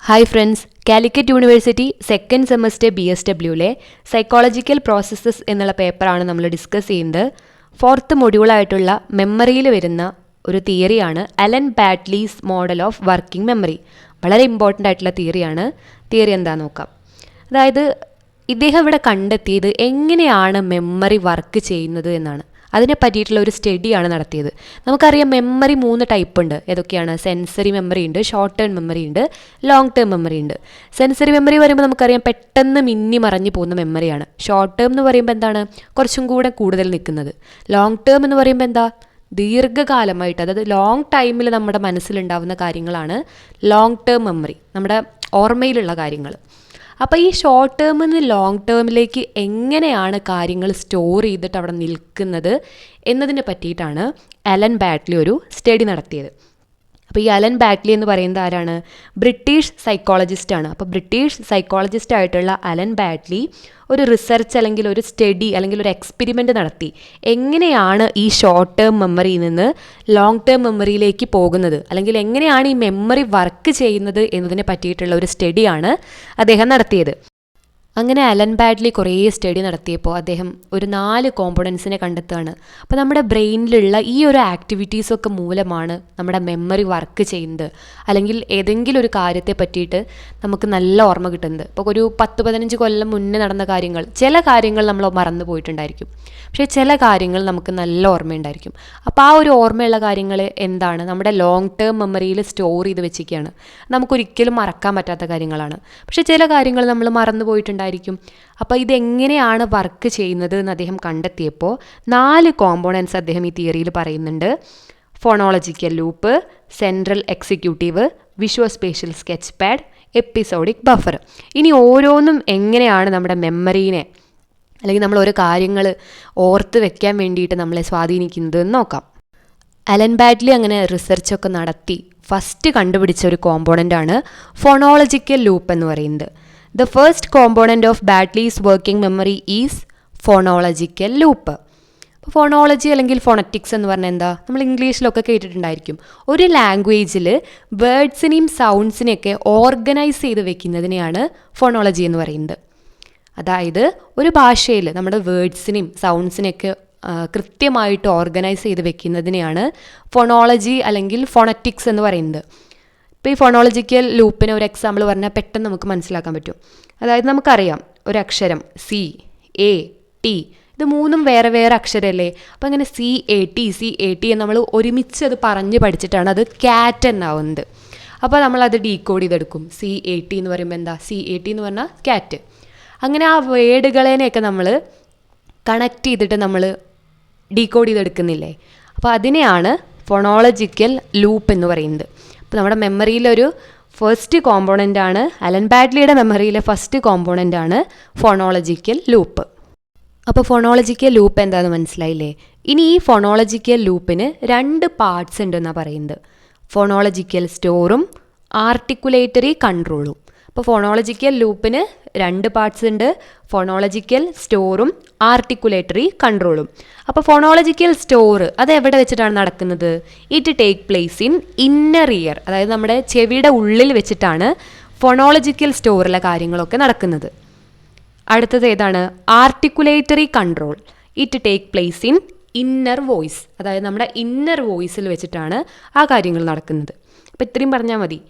Hi friends, Calicut university second semester BSWയിലെ psychological processes എന്നുള്ള പേപ്പറാണ് നമ്മൾ ഡിസ്കസ് ചെയ്യുന്നത്. ഫോർത്ത് മൊഡ്യൂളായിട്ടുള്ള മെമ്മറിയിൽ വരുന്ന ഒരു തിയറിയാണ് Alan Baddeley's model of working memory. വളരെ ഇമ്പോർട്ടൻ്റ് ആയിട്ടുള്ള തിയറിയാണ്. തിയറി എന്താണെന്ന് നോക്കാം. അതായത് ഇദ്ദേഹം ഇവിടെ കണ്ടെത്തിയത് എങ്ങനെയാണ് മെമ്മറി വർക്ക് ചെയ്യുന്നത് എന്നാണ്. അതിനെ പറ്റിയിട്ടുള്ള ഒരു സ്റ്റഡിയാണ് നടത്തിയത്. നമുക്കറിയാം മെമ്മറി 3 ടൈപ്പ് ഉണ്ട്. ഏതൊക്കെയാണ്? സെൻസറി മെമ്മറി ഉണ്ട്, ഷോർട്ട് ടേം മെമ്മറി ഉണ്ട്, ലോങ് ടേം മെമ്മറി ഉണ്ട്. സെൻസറി മെമ്മറി പറയുമ്പോൾ നമുക്കറിയാം പെട്ടെന്ന് മിന്നി മറഞ്ഞു പോകുന്ന മെമ്മറിയാണ്. ഷോർട്ട് ടേം എന്ന് പറയുമ്പോൾ എന്താണ്? കുറച്ചും കൂടെ കൂടുതൽ നിൽക്കുന്നത്. ലോങ് ടേം എന്ന് പറയുമ്പോൾ എന്താ? ദീർഘകാലമായിട്ട്, അതായത് ലോങ് ടൈമിൽ നമ്മുടെ മനസ്സിലുണ്ടാവുന്ന കാര്യങ്ങളാണ് ലോങ് ടേം മെമ്മറി, നമ്മുടെ ഓർമ്മയിലുള്ള കാര്യങ്ങൾ. അപ്പോൾ ഈ ഷോർട്ട് ടേമിൽ നിന്ന് ലോങ് ടേമിലേക്ക് എങ്ങനെയാണ് കാര്യങ്ങൾ സ്റ്റോർ ചെയ്തിട്ട് അവിടെ നിൽക്കുന്നത് എന്നതിനെ പറ്റിയിട്ടാണ് അലൻ ബാഡ്ലി ഒരു സ്റ്റഡി നടത്തിയത്. അപ്പോൾ ഈ അലൻ ബാഡ്ലി എന്ന് പറയുന്നത് ആരാണ്? ബ്രിട്ടീഷ് സൈക്കോളജിസ്റ്റാണ്. അപ്പോൾ ബ്രിട്ടീഷ് സൈക്കോളജിസ്റ്റ് ആയിട്ടുള്ള അലൻ ബാഡ്ലി ഒരു റിസർച്ച് അല്ലെങ്കിൽ ഒരു സ്റ്റഡി അല്ലെങ്കിൽ ഒരു എക്സ്പെരിമെൻ്റ് നടത്തി. എങ്ങനെയാണ് ഈ ഷോർട്ട് ടേം മെമ്മറിയിൽ നിന്ന് ലോങ് ടേം മെമ്മറിയിലേക്ക് പോകുന്നത്, അല്ലെങ്കിൽ എങ്ങനെയാണ് ഈ മെമ്മറി വർക്ക് ചെയ്യുന്നത് എന്നതിനെ പറ്റിയിട്ടുള്ള ഒരു സ്റ്റഡിയാണ് അദ്ദേഹം നടത്തിയത്. അങ്ങനെ അലൻ ബാഡ്ലി കുറേ സ്റ്റഡി നടത്തിയപ്പോൾ അദ്ദേഹം ഒരു 4 കോമ്പണൻസിനെ കണ്ടെത്തുകയാണ്. അപ്പോൾ നമ്മുടെ ബ്രെയിനിലുള്ള ഈ ഒരു ആക്ടിവിറ്റീസൊക്കെ മൂലമാണ് നമ്മുടെ മെമ്മറി വർക്ക് ചെയ്യുന്നത്, അല്ലെങ്കിൽ ഏതെങ്കിലും ഒരു കാര്യത്തെ പറ്റിയിട്ട് നമുക്ക് നല്ല ഓർമ്മ കിട്ടുന്നത്. ഇപ്പോൾ ഒരു 10-15 കൊല്ലം മുന്നേ നടന്ന കാര്യങ്ങൾ, ചില കാര്യങ്ങൾ നമ്മൾ മറന്നു പോയിട്ടുണ്ടായിരിക്കും, പക്ഷേ ചില കാര്യങ്ങൾ നമുക്ക് നല്ല ഓർമ്മയുണ്ടായിരിക്കും. അപ്പോൾ ആ ഒരു ഓർമ്മയുള്ള കാര്യങ്ങൾ എന്താണ്? നമ്മുടെ ലോങ് ടേം മെമ്മറിയിൽ സ്റ്റോർ ചെയ്ത് വെച്ചിരിക്കുകയാണ്. നമുക്കൊരിക്കലും മറക്കാൻ പറ്റാത്ത കാര്യങ്ങളാണ്. പക്ഷേ ചില കാര്യങ്ങൾ നമ്മൾ മറന്നു പോയിട്ടുണ്ടായിരിക്കും. അപ്പോൾ ഇതെങ്ങനെയാണ് വർക്ക് ചെയ്യുന്നത് എന്ന് അദ്ദേഹം കണ്ടെത്തിയപ്പോൾ 4 കോമ്പോണൻസ് അദ്ദേഹം ഈ തിയറിയിൽ പറയുന്നുണ്ട്. Phonological loop, central executive, visuospatial sketch pad, episodic buffer. ഇനി ഓരോന്നും എങ്ങനെയാണ് നമ്മുടെ മെമ്മറീനെ, അല്ലെങ്കിൽ നമ്മൾ ഓരോ കാര്യങ്ങൾ ഓർത്ത് വെക്കാൻ വേണ്ടിയിട്ട് നമ്മളെ സ്വാധീനിക്കുന്നത് എന്ന് നോക്കാം. അലൻ ബാഡ്ലി അങ്ങനെ റിസർച്ചൊക്കെ നടത്തി ഫസ്റ്റ് കണ്ടുപിടിച്ച ഒരു കോമ്പോണൻ്റാണ് ഫോണോളജിക്കൽ ലൂപ്പ് എന്ന് പറയുന്നത്. The first component of Badley's working memory is phonological loop. അപ്പോൾ ഫോണോളജി അല്ലെങ്കിൽ ഫോണറ്റിക്സ് എന്ന് പറഞ്ഞാൽ എന്താ? നമ്മൾ ഇംഗ്ലീഷിലൊക്കെ കേട്ടിട്ടുണ്ടായിരിക്കും. ഒരു ലാംഗ്വേജിൽ വേർഡ്സിനെയും സൗണ്ട്സിനെയൊക്കെ ഓർഗനൈസ് ചെയ്ത് വെക്കുന്നതിനെയാണ് ഫോണോളജി എന്ന് പറയുന്നത്. അതായത് ഒരു ഭാഷയിൽ നമ്മുടെ വേർഡ്സിനെയും സൗണ്ട്സിനെയൊക്കെ കൃത്യമായിട്ട് ഓർഗനൈസ് ചെയ്ത് വെക്കുന്നതിനെയാണ് ഫോണോളജി അല്ലെങ്കിൽ ഫോണറ്റിക്സ് എന്ന് പറയുന്നത്. ഇപ്പോൾ ഈ ഫോണോളജിക്കൽ ലൂപ്പിന് ഒരു എക്സാമ്പിൾ പറഞ്ഞാൽ പെട്ടെന്ന് നമുക്ക് മനസ്സിലാക്കാൻ പറ്റും. അതായത് നമുക്കറിയാം ഒരു അക്ഷരം CAT, ഇത് 3 വേറെ വേറെ അക്ഷരമല്ലേ. അപ്പോൾ അങ്ങനെ CAT എന്ന് നമ്മൾ ഒരുമിച്ച് അത് പറഞ്ഞ് പഠിച്ചിട്ടാണ് അത് ക്യാറ്റ് എന്നാവുന്നത്. അപ്പോൾ നമ്മളത് ഡീകോഡ് ചെയ്തെടുക്കും. CAT എന്ന് പറയുമ്പോൾ എന്താ? CAT എന്ന് പറഞ്ഞാൽ ക്യാറ്റ്. അങ്ങനെ ആ വേർഡുകളെയൊക്കെ നമ്മൾ കണക്ട് ചെയ്തിട്ട് നമ്മൾ ഡീകോഡ് ചെയ്തെടുക്കുന്നില്ലേ. അപ്പോൾ അതിനെയാണ് ഫോണോളജിക്കൽ ലൂപ്പ് എന്ന് പറയുന്നത്. അപ്പോൾ നമ്മുടെ മെമ്മറിയിലൊരു ഫസ്റ്റ് കോമ്പോണൻ്റാണ്, അലൻ ബാഡ്ലിയുടെ മെമ്മറിയിലെ ഫസ്റ്റ് കോമ്പോണൻ്റാണ് ഫോണോളജിക്കൽ ലൂപ്പ്. അപ്പോൾ ഫോണോളജിക്കൽ ലൂപ്പ് എന്താണെന്ന് മനസ്സിലായില്ലേ? ഇനി ഈ ഫോണോളജിക്കൽ ലൂപ്പിന് 2 പാർട്സ് ഉണ്ടെന്നാണ് പറയുന്നത്. ഫോണോളജിക്കൽ സ്റ്റോറും ആർട്ടിക്കുലേറ്ററി കൺട്രോളും. അപ്പോൾ ഫോണോളജിക്കൽ ലൂപ്പിന് 2 പാർട്സ് ഉണ്ട്, ഫോണോളജിക്കൽ സ്റ്റോറും ആർട്ടിക്കുലേറ്ററി കൺട്രോളും. അപ്പോൾ ഫോണോളജിക്കൽ സ്റ്റോർ അത് എവിടെ വെച്ചിട്ടാണ് നടക്കുന്നത്? It take place in inner year, അതായത് നമ്മുടെ ചെവിയുടെ ഉള്ളിൽ വെച്ചിട്ടാണ് ഫോണോളജിക്കൽ സ്റ്റോറിലെ കാര്യങ്ങളൊക്കെ നടക്കുന്നത്. അടുത്തത് ഏതാണ്? Articulatory control. It take place in inner voice, അതായത് നമ്മുടെ ഇന്നർ വോയിസിൽ വെച്ചിട്ടാണ് ആ കാര്യങ്ങൾ നടക്കുന്നത്. അപ്പോൾ ഇത്രയും പറഞ്ഞാൽ മതി.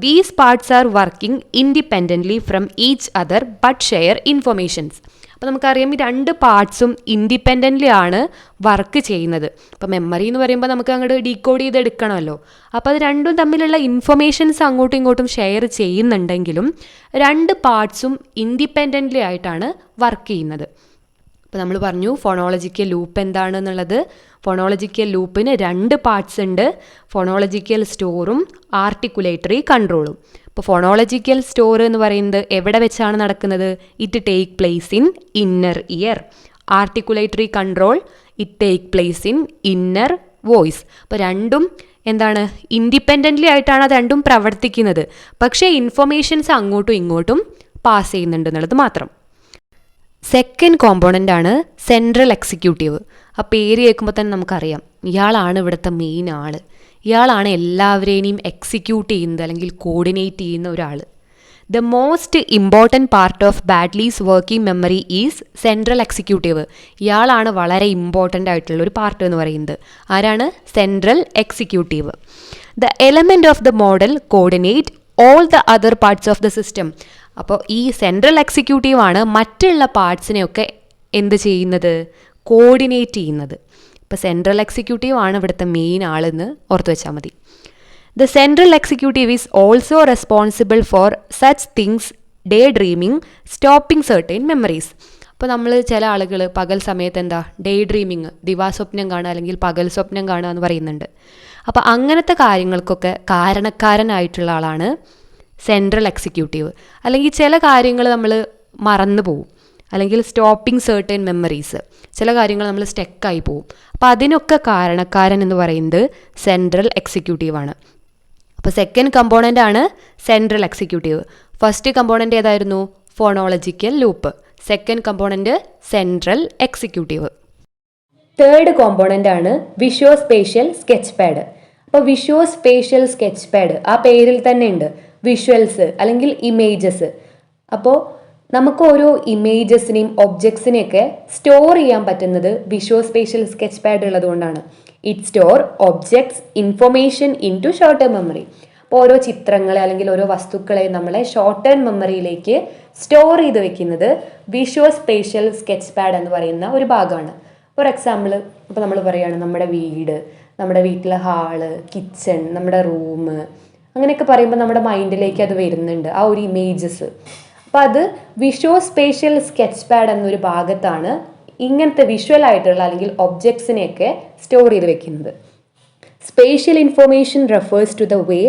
These parts are working independently from each other but share informations. അപ്പോൾ നമുക്കറിയാം ഈ 2 പാർട്സും ഇൻഡിപെൻഡൻ്റ്ലി ആണ് വർക്ക് ചെയ്യുന്നത്. അപ്പോൾ മെമ്മറി എന്ന് പറയുമ്പോൾ നമുക്ക് അങ്ങോട്ട് ഡീകോഡ് ചെയ്തെടുക്കണമല്ലോ. അപ്പോൾ അത് രണ്ടും തമ്മിലുള്ള ഇൻഫർമേഷൻസ് അങ്ങോട്ടും ഇങ്ങോട്ടും ഷെയർ ചെയ്യുന്നുണ്ടെങ്കിലും 2 പാർട്സും ഇൻഡിപെൻഡൻ്റ്ലി ആയിട്ടാണ് വർക്ക് ചെയ്യുന്നത്. അപ്പോൾ നമ്മൾ പറഞ്ഞു ഫോണോളജിക്കൽ ലൂപ്പ് എന്താണെന്നുള്ളത്. ഫോണോളജിക്കൽ ലൂപ്പിന് 2 പാർട്സ് ഉണ്ട്, ഫോണോളജിക്കൽ സ്റ്റോറും ആർട്ടിക്കുലേറ്ററി കൺട്രോളും. ഇപ്പോൾ ഫോണോളജിക്കൽ സ്റ്റോർ എന്ന് പറയുന്നത് എവിടെ വെച്ചാണ് നടക്കുന്നത്? It take place in inner year. Articulatory control it take place in inner voice. അപ്പോൾ രണ്ടും എന്താണ്? ഇൻഡിപെൻഡൻ്റ്ലി ആയിട്ടാണ് അത് രണ്ടും പ്രവർത്തിക്കുന്നത്, പക്ഷേ ഇൻഫർമേഷൻസ് അങ്ങോട്ടും ഇങ്ങോട്ടും പാസ് ചെയ്യുന്നുണ്ട് എന്നുള്ളത് മാത്രം. സെക്കൻഡ് കോമ്പോണൻ്റാണ് സെൻട്രൽ എക്സിക്യൂട്ടീവ്. ആ പേര് കേൾക്കുമ്പോൾ തന്നെ നമുക്കറിയാം ഇയാളാണ് ഇവിടുത്തെ മെയിൻ ആൾ. ഇയാളാണ് എല്ലാവരെയും എക്സിക്യൂട്ട് ചെയ്യുന്നത് അല്ലെങ്കിൽ കോർഡിനേറ്റ് ചെയ്യുന്ന ഒരാൾ. The most important part of Baddeley's working memory is central executive. ഇയാളാണ് വളരെ ഇമ്പോർട്ടൻ്റ് ആയിട്ടുള്ള ഒരു പാർട്ട് എന്ന് പറയുന്നത്. ആരാണ്? Central executive. The element of the model coordinate all the other parts of the system. അപ്പോൾ ഈ സെൻട്രൽ എക്സിക്യൂട്ടീവ് ആണ് മറ്റുള്ള പാർട്സിനെയൊക്കെ എന്ത് ചെയ്യുന്നത്? കോർഡിനേറ്റ് ചെയ്യുന്നത്. ഇപ്പോൾ സെൻട്രൽ എക്സിക്യൂട്ടീവ് ആണ് ഇവിടുത്തെ മെയിൻ ആളെന്ന് ഓർത്ത് വെച്ചാൽ മതി. The central executive is also responsible for such things day dreaming, stopping certain memories. അപ്പോൾ നമ്മൾ ചില ആളുകൾ പകൽ സമയത്ത് എന്താ ഡേ ഡ്രീമിങ്, ദിവാസ്വപ്നം കാണുക അല്ലെങ്കിൽ പകൽ സ്വപ്നം കാണുക എന്ന് പറയുന്നുണ്ട്. അപ്പോൾ അങ്ങനത്തെ കാര്യങ്ങൾക്കൊക്കെ കാരണക്കാരനായിട്ടുള്ള ആളാണ് സെൻട്രൽ എക്സിക്യൂട്ടീവ്. അല്ലെങ്കിൽ ചില കാര്യങ്ങൾ നമ്മൾ മറന്നു പോവും, അല്ലെങ്കിൽ സ്റ്റോപ്പിംഗ് സർട്ടൈൻ മെമ്മറീസ്, ചില കാര്യങ്ങൾ നമ്മൾ സ്റ്റക്കായി പോവും. അപ്പോൾ അതിനൊക്കെ കാരണക്കാരൻ എന്ന് പറയുന്നത് സെൻട്രൽ എക്സിക്യൂട്ടീവാണ്. അപ്പോൾ സെക്കൻഡ് കമ്പോണൻ്റ് ആണ് സെൻട്രൽ എക്സിക്യൂട്ടീവ്. ഫസ്റ്റ് കമ്പോണൻ്റ് ഏതായിരുന്നു? Phonological loop. Second component central executive. Third component ആണ് വിഷ്വോസ്പേഷ്യൽ സ്കെച്ച് പാഡ്. അപ്പോൾ വിഷ്വോസ്പേഷ്യൽ സ്കെച്ച് പാഡ് ആ പേരിൽ തന്നെ ഉണ്ട്, വിഷ്വൽസ് അല്ലെങ്കിൽ ഇമേജസ്. അപ്പോൾ നമുക്ക് ഓരോ ഇമേജസിനെയും ഒബ്ജക്ട്സിനെയൊക്കെ സ്റ്റോർ ചെയ്യാൻ പറ്റുന്നത് വിഷ്വോസ്പേഷ്യൽ സ്കെച്ച് പാഡ് ഉള്ളത് കൊണ്ടാണ്. It store objects information into short term memory. അപ്പോൾ ഓരോ ചിത്രങ്ങളെ അല്ലെങ്കിൽ ഓരോ വസ്തുക്കളെ നമ്മളെ ഷോർട്ട് ടേം മെമ്മറിയിലേക്ക് സ്റ്റോർ ചെയ്ത് വെക്കുന്നത് വിഷ്വോസ്പേഷ്യൽ സ്കെച്ച് പാഡ് എന്ന് പറയുന്ന ഒരു ഭാഗമാണ്. ഫോർ എക്സാമ്പിൾ, ഇപ്പോൾ നമ്മൾ പറയുകയാണ് നമ്മുടെ വീട്, നമ്മുടെ വീട്ടിലെ ഹാള്, കിച്ചൺ, നമ്മുടെ റൂം, അങ്ങനെയൊക്കെ പറയുമ്പോൾ നമ്മുടെ മൈൻഡിലേക്ക് അത് വരുന്നുണ്ട്, ആ ഒരു ഇമേജസ്. അപ്പോൾ അത് വിഷ്വോസ്പേഷ്യൽ സ്കെച്ച് പാഡ് എന്നൊരു ഭാഗത്താണ് ഇങ്ങനത്തെ വിഷ്വൽ ആയിട്ടുള്ള അല്ലെങ്കിൽ ഒബ്ജക്ട്സിനെയൊക്കെ സ്റ്റോർ ചെയ്ത് വെക്കുന്നത്. Spatial information refers to the way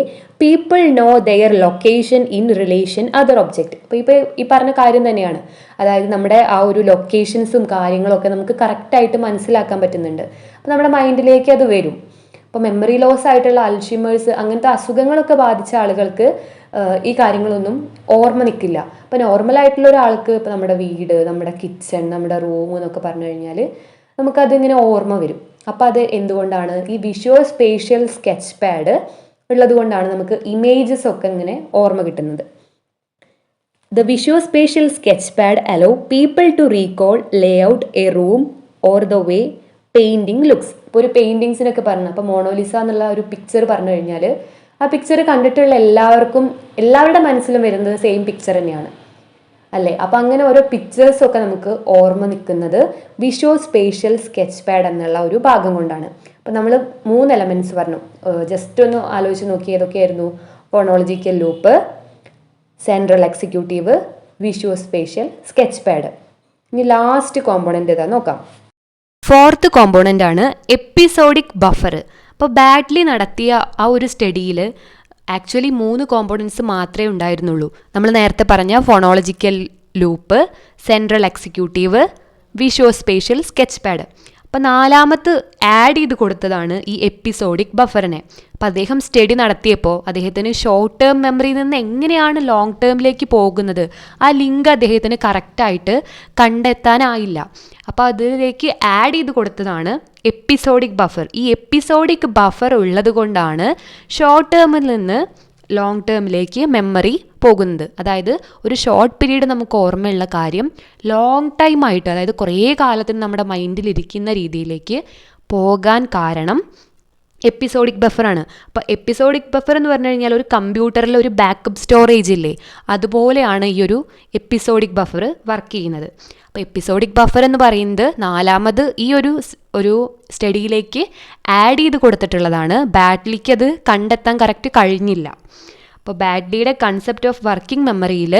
people know their location in relation other object. ഇപ്പോൾ ഈ പറഞ്ഞ കാര്യം തന്നെയാണ്. അതായത് നമ്മുടെ ആ ഒരു ലൊക്കേഷൻസും കാര്യങ്ങളൊക്കെ നമുക്ക് കറക്റ്റായിട്ട് മനസ്സിലാക്കാൻ പറ്റുന്നുണ്ട്. അപ്പോൾ നമ്മുടെ മൈൻഡിലേക്ക് അത് വരും. ഇപ്പോൾ മെമ്മറി ലോസ് ആയിട്ടുള്ള അൽഷിമേഴ്സ് അങ്ങനത്തെ അസുഖങ്ങളൊക്കെ ബാധിച്ച ആളുകൾക്ക് ഈ കാര്യങ്ങളൊന്നും ഓർമ്മ നിൽക്കില്ല. അപ്പോൾ നോർമലായിട്ടുള്ള ഒരാൾക്ക് ഇപ്പോൾ നമ്മുടെ വീട്, നമ്മുടെ കിച്ചൺ, നമ്മുടെ റൂം എന്നൊക്കെ പറഞ്ഞു കഴിഞ്ഞാൽ നമുക്കതിങ്ങനെ ഓർമ്മ വരും. അപ്പോൾ അത് എന്തുകൊണ്ടാണ്? ഈ വിഷ്വോസ്പേഷ്യൽ സ്കെച്ച് പാഡ് ഉള്ളത് കൊണ്ടാണ് നമുക്ക് ഇമേജസ് ഒക്കെ ഇങ്ങനെ ഓർമ്മ കിട്ടുന്നത്. The visuospatial sketch pad allow people to recall lay out a room or the way painting looks. ഇപ്പോൾ ഒരു പെയിൻറ്റിങ്സിനൊക്കെ പറഞ്ഞു, അപ്പോൾ മോണോലിസ എന്നുള്ള ഒരു പിക്ചർ പറഞ്ഞു കഴിഞ്ഞാൽ ആ പിക്ചർ കണ്ടിട്ടുള്ള എല്ലാവരുടെ മനസ്സിലും വരുന്നത് സെയിം പിക്ചർ തന്നെയാണ് അല്ലേ? അപ്പോൾ അങ്ങനെ ഓരോ പിക്ചേഴ്സൊക്കെ നമുക്ക് ഓർമ്മ നിൽക്കുന്നത് വിഷ്വോസ്പേഷ്യൽ സ്കെച്ച് പാഡ് എന്നുള്ള ഒരു ഭാഗം കൊണ്ടാണ്. അപ്പോൾ നമ്മൾ 3 എലമെൻറ്റ്സ് പറഞ്ഞു, ജസ്റ്റ് ഒന്ന് ആലോചിച്ച് നോക്കി ഏതൊക്കെയായിരുന്നു? Phonological loop, central executive, visuospatial sketch pad. ഇനി ലാസ്റ്റ് കോമ്പോണൻ്റ് ഏതാ നോക്കാം. ഫോർത്ത് കോമ്പോണൻ്റ് ആണ് എപ്പിസോഡിക് ബഫർ. അപ്പോൾ ബാഡ്ലി നടത്തിയ ആ ഒരു സ്റ്റഡിയിൽ ആക്ച്വലി 3 കോമ്പോണൻസ് മാത്രമേ ഉണ്ടായിരുന്നുള്ളൂ. നമ്മൾ നേരത്തെ പറഞ്ഞ phonological loop, central executive, visuospatial sketch pad. അപ്പോൾ 4ാമത് ആഡ് ചെയ്ത് കൊടുത്തതാണ് ഈ എപ്പിസോഡിക് ബഫറിനെ. അപ്പോൾ അദ്ദേഹം സ്റ്റഡി നടത്തിയപ്പോൾ അദ്ദേഹത്തിന് ഷോർട്ട് ടേം മെമ്മറിയിൽ നിന്ന് എങ്ങനെയാണ് ലോങ് ടേമിലേക്ക് പോകുന്നത് ആ ലിങ്ക് അദ്ദേഹത്തിന് കറക്റ്റായിട്ട് കണ്ടെത്താനായില്ല. അപ്പോൾ അതിലേക്ക് ആഡ് ചെയ്ത് കൊടുത്തതാണ് എപ്പിസോഡിക് ബഫർ. ഈ എപ്പിസോഡിക് ബഫർ ഉള്ളത് കൊണ്ടാണ് ഷോർട്ട് ടേമിൽ നിന്ന് ലോങ് ടേമിലേക്ക് മെമ്മറി പോകുന്നത്. അതായത് ഒരു ഷോർട്ട് പീരീഡ് നമുക്ക് ഓർമ്മയുള്ള കാര്യം ലോങ് ടൈമായിട്ട്, അതായത് കുറേ കാലത്തിന് നമ്മുടെ മൈൻഡിലിരിക്കുന്ന രീതിയിലേക്ക് പോകാൻ കാരണം എപ്പിസോഡിക് ബഫറാണ്. അപ്പോൾ എപ്പിസോഡിക് ബഫർ എന്ന് പറഞ്ഞു കഴിഞ്ഞാൽ ഒരു കമ്പ്യൂട്ടറിൽ ഒരു ബാക്കപ്പ് സ്റ്റോറേജ് ഇല്ലേ, അതുപോലെയാണ് ഈ ഒരു എപ്പിസോഡിക് ബഫർ വർക്ക് ചെയ്യുന്നത്. അപ്പോൾ എപ്പിസോഡിക് ബഫർ എന്ന് പറയുന്നത് 4ാമത് ഈ ഒരു സ്റ്റഡിയിലേക്ക് ആഡ് ചെയ്ത് കൊടുത്തിട്ടുള്ളതാണ്. ബാഡ്ലിക്ക് അത് കണ്ടെത്താൻ കറക്റ്റ് കഴിഞ്ഞില്ല. അപ്പോൾ ബാഡ്ലിയുടെ കൺസെപ്റ്റ് ഓഫ് വർക്കിംഗ് മെമ്മറിയിൽ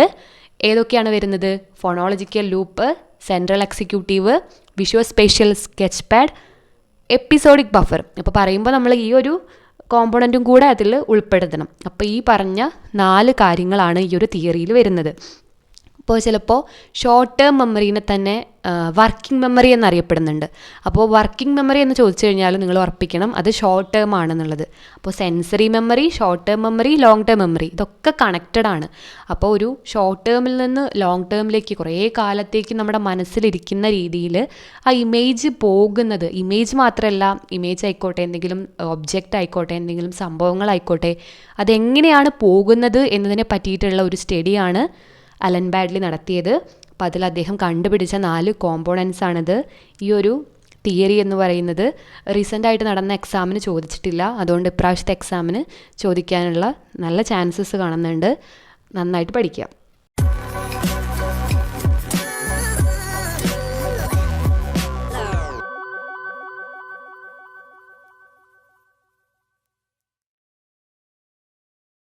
ഏതൊക്കെയാണ് വരുന്നത്? Phonological loop, central executive, visuospatial sketch pad, episodic buffer. ഇപ്പോൾ പറയുമ്പോൾ നമ്മൾ ഈ ഒരു കോമ്പോണൻറ്റും കൂടെ അതിൽ ഉൾപ്പെടുത്തണം. അപ്പോൾ ഈ പറഞ്ഞ 4 കാര്യങ്ങളാണ് ഈ ഒരു തിയറിയിൽ വരുന്നത്. അപ്പോൾ ചിലപ്പോൾ ഷോർട്ട് ടേം മെമ്മറീനെ തന്നെ വർക്കിംഗ് മെമ്മറി എന്നറിയപ്പെടുന്നുണ്ട്. അപ്പോൾ വർക്കിംഗ് മെമ്മറി എന്ന് ചോദിച്ചു കഴിഞ്ഞാൽ നിങ്ങൾ ഉറപ്പിക്കണം അത് ഷോർട്ട് ടേം ആണെന്നുള്ളത്. അപ്പോൾ sensory memory, short term memory, long term memory ഇതൊക്കെ കണക്റ്റഡ് ആണ്. അപ്പോൾ ഒരു ഷോർട്ട് ടേമിൽ നിന്ന് ലോങ് ടേമിലേക്ക് കുറേ കാലത്തേക്ക് നമ്മുടെ മനസ്സിലിരിക്കുന്ന രീതിയിൽ ആ ഇമേജ് പോകുന്നത്, ഇമേജ് മാത്രമല്ല, ഇമേജ് ആയിക്കോട്ടെ, എന്തെങ്കിലും ഒബ്ജക്റ്റ് ആയിക്കോട്ടെ, എന്തെങ്കിലും സംഭവങ്ങളായിക്കോട്ടെ, അതെങ്ങനെയാണ് പോകുന്നത് എന്നതിനെ പറ്റിയിട്ടുള്ള ഒരു സ്റ്റഡിയാണ് അലൻ ബാഡ്ലി നടത്തിയത്. അപ്പോൾ അതിൽ അദ്ദേഹം കണ്ടുപിടിച്ച 4 കോമ്പോണൻസ് ആണിത്. ഈ ഒരു തിയറി എന്ന് പറയുന്നത് റീസെൻ്റായിട്ട് നടന്ന എക്സാമിന് ചോദിച്ചിട്ടില്ല. അതുകൊണ്ട് ഇപ്രാവശ്യത്തെ എക്സാമിന് ചോദിക്കാനുള്ള നല്ല ചാൻസസ് കാണുന്നുണ്ട്. നന്നായിട്ട് പഠിക്കുക.